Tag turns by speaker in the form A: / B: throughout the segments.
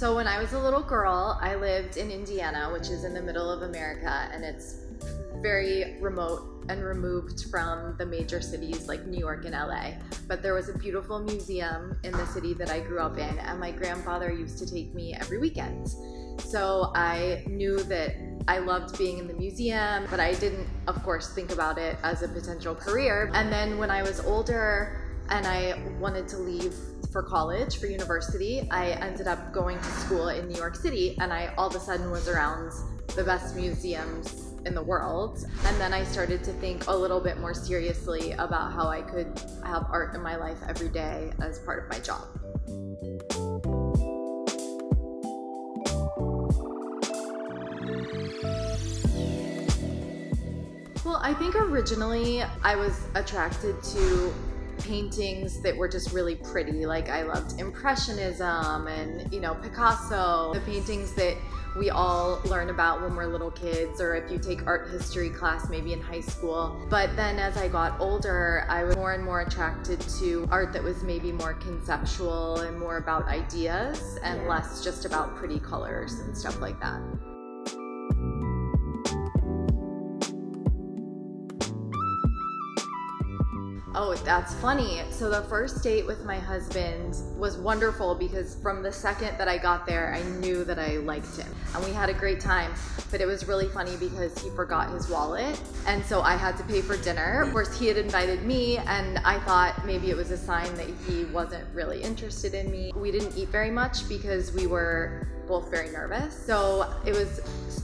A: So when I was a little girl, I lived in Indiana, which is in the middle of America, and it's very remote and removed from the major cities like New York and LA. But there was a beautiful museum in the city that I grew up in, and my grandfather used to take me every weekend. So I knew that I loved being in the museum, but I didn't, of course, think about it as a potential career. And then when I was older and I wanted to leave for college, for university, I ended up going to school in New York City, and I all of a sudden was around the best museums in the world. And then I started to think a little bit more seriously about how I could have art in my life every day as part of my job. Well, I think originally I was attracted to paintings that were just really pretty. Like I loved Impressionism and, Picasso, the paintings that we all learn about when we're little kids, or if you take art history class maybe in high school. But then as I got older, I was more and more attracted to art that was maybe more conceptual and more about ideas and less just about pretty colors and stuff like that. Oh, that's funny. So the first date with my husband was wonderful because from the second that I got there, I knew that I liked him. And we had a great time, but it was really funny because he forgot his wallet. And so I had to pay for dinner. Of course, he had invited me, and I thought maybe it was a sign that he wasn't really interested in me. We didn't eat very much because we were both very nervous. So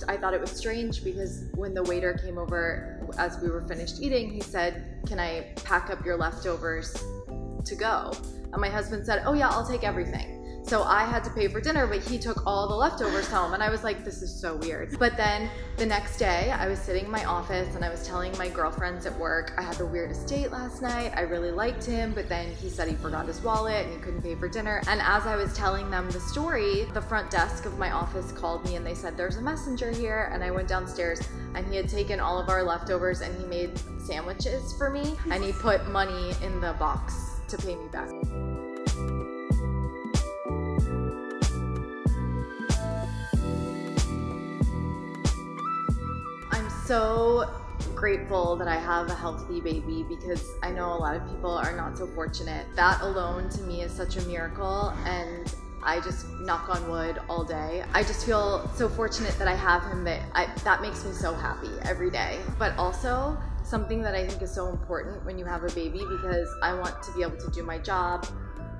A: I thought it was strange because when the waiter came over as we were finished eating, he said, "Can I pack up your leftovers to go?" And my husband said, "Oh yeah, I'll take everything." So I had to pay for dinner, but he took all the leftovers home, and I was like, this is so weird. But then the next day, I was sitting in my office and I was telling my girlfriends at work, I had the weirdest date last night. I really liked him, but then he said he forgot his wallet and he couldn't pay for dinner. And as I was telling them the story, the front desk of my office called me and they said, "There's a messenger here." And I went downstairs and he had taken all of our leftovers and he made sandwiches for me and he put money in the box to pay me back. So grateful that I have a healthy baby because I know a lot of people are not so fortunate. That alone to me is such a miracle, and I just knock on wood all day. I just feel so fortunate that I have him that makes me so happy every day. But also something that I think is so important when you have a baby, because I want to be able to do my job,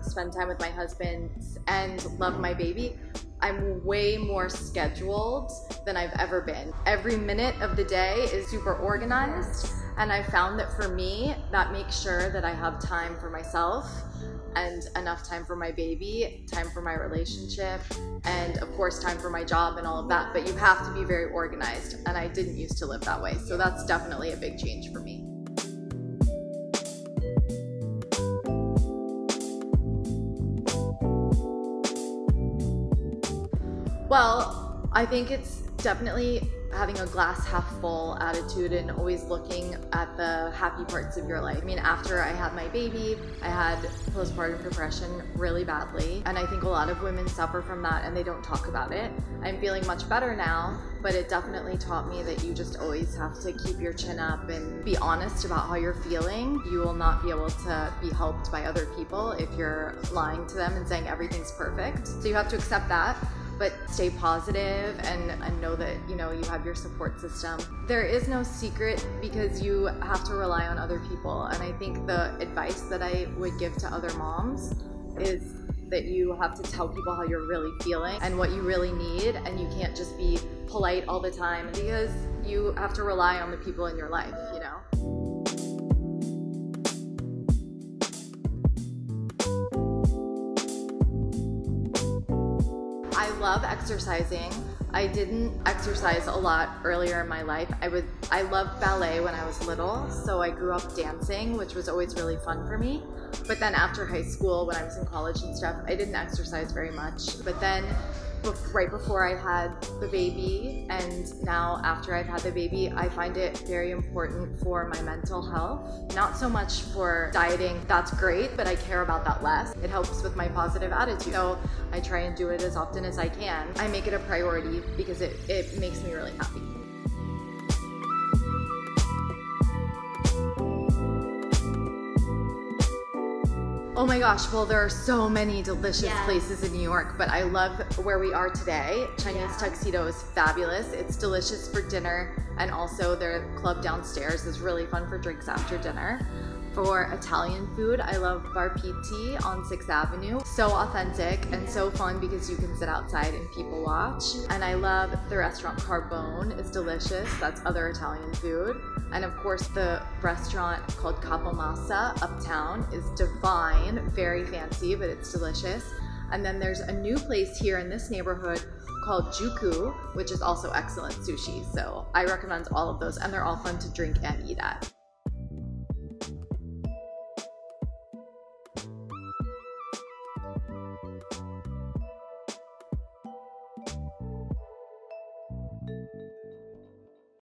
A: spend time with my husband, and love my baby. I'm way more scheduled than I've ever been. Every minute of the day is super organized, and I found that for me, that makes sure that I have time for myself and enough time for my baby, time for my relationship, and of course time for my job and all of that. But you have to be very organized, and I didn't used to live that way. So that's definitely a big change for me. Well, I think it's definitely having a glass half full attitude and always looking at the happy parts of your life. I mean, after I had my baby, I had postpartum depression really badly, and I think a lot of women suffer from that and they don't talk about it. I'm feeling much better now, but it definitely taught me that you just always have to keep your chin up and be honest about how you're feeling. You will not be able to be helped by other people if you're lying to them and saying everything's perfect. So you have to accept that, but stay positive and know that you have your support system. There is no secret because you have to rely on other people, and I think the advice that I would give to other moms is that you have to tell people how you're really feeling and what you really need, and you can't just be polite all the time because you have to rely on the people in your life, I love exercising. I didn't exercise a lot earlier in my life. I loved ballet when I was little, so I grew up dancing, which was always really fun for me. But then after high school, when I was in college and stuff, I didn't exercise very much. But then right before I had the baby, and now after I've had the baby, I find it very important for my mental health. Not so much for dieting, that's great, but I care about that less. It helps with my positive attitude. So I try and do it as often as I can. I make it a priority because it makes me really happy. Oh my gosh, well, there are so many delicious places in New York, but I love where we are today. Chinese Tuxedo is fabulous. It's delicious for dinner, and also their club downstairs is really fun for drinks after dinner. For Italian food, I love Bar Pitti on 6th Avenue. So authentic and so fun because you can sit outside and people watch. And I love the restaurant Carbone. It's delicious. That's other Italian food. And of course, the restaurant called Capomassa uptown is divine, very fancy, but it's delicious. And then there's a new place here in this neighborhood called Juku, which is also excellent sushi. So I recommend all of those, and they're all fun to drink and eat at.